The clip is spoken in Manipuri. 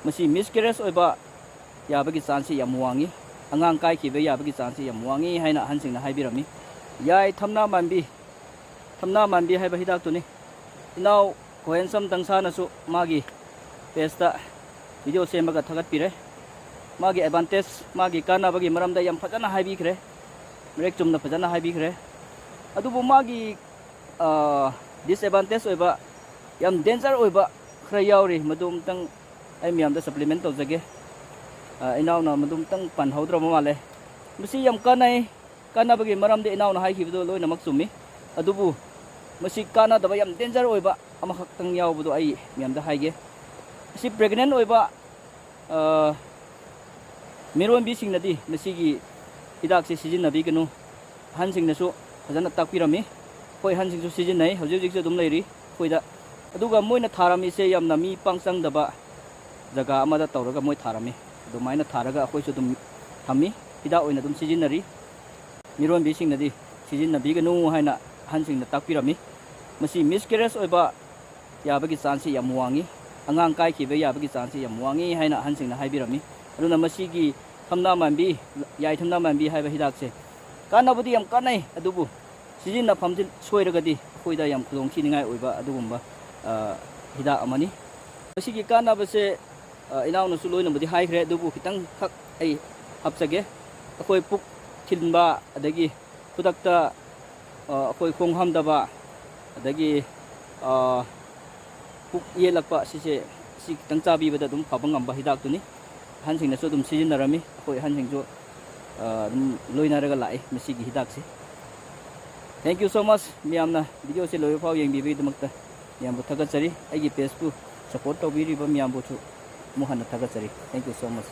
masi miscarriage oiba yabagi chance yam wangi angang kai ki be yabagi chance yam wangi haina hansing na haibirami yai thamna manbi haiba hidak tuni inau koensam tangsa na su magi pesta video semaga thagat pire magi advantage magi kana bagi maramda yam fajana haibi khre rek chumna fajana haibi khre adubu magi disadvantage oiba yam danger oiba khra yauri madum tang ai miam da supplement to jage inau na madum tang pan hodra male musi yam kanai kana bagi maramde inau na hai khibdo loina mak chumi adubu musi kana da yam danger oiba ama khak tang yaw budo ai miam da haige si pregnant oiba meron bi sing nadi masigi hidak se season nabi kanu hansing nasu fajana takpirami koi hansing su season nai hojik jik dum leiri koida aduga moina tharami se yamna mi pangsang daba jaga amada tawraga moi tharami dumaina tharaga akoi su dum thami hida oina dum season nari meron bi sing nadi season nabi kanu haina hansing na takpirami masi miscarriage oiba yabagi chance yam wangi angang kai ki be yabagi chance yam wangi haina hansing na haibirami aduna masigi thamna manbi yai thamna manbi haiba hidak se kanabudi yam kanai adubu season na famjil soiragadi koida yam khudong chiningai oiba adugumba hidak amani masigi kanaba se inaw na suloy na budi haikre adubu kitang khak ai hapsage akoi puk thilba adagi khudakta akoi khonghamdaba adagi puk yelakpa sise si kitang chabi bada dum phabangamba hidak tuni hansing na so dum sizinarami akoi hansing jo loinaraga lai masigi hidak se thank you so much miamna video se loyo phaw yeng bibi dumakta miam bu thagat chari agi page pu support to biri ba miam bu chu muhanna thagat chari thank you so much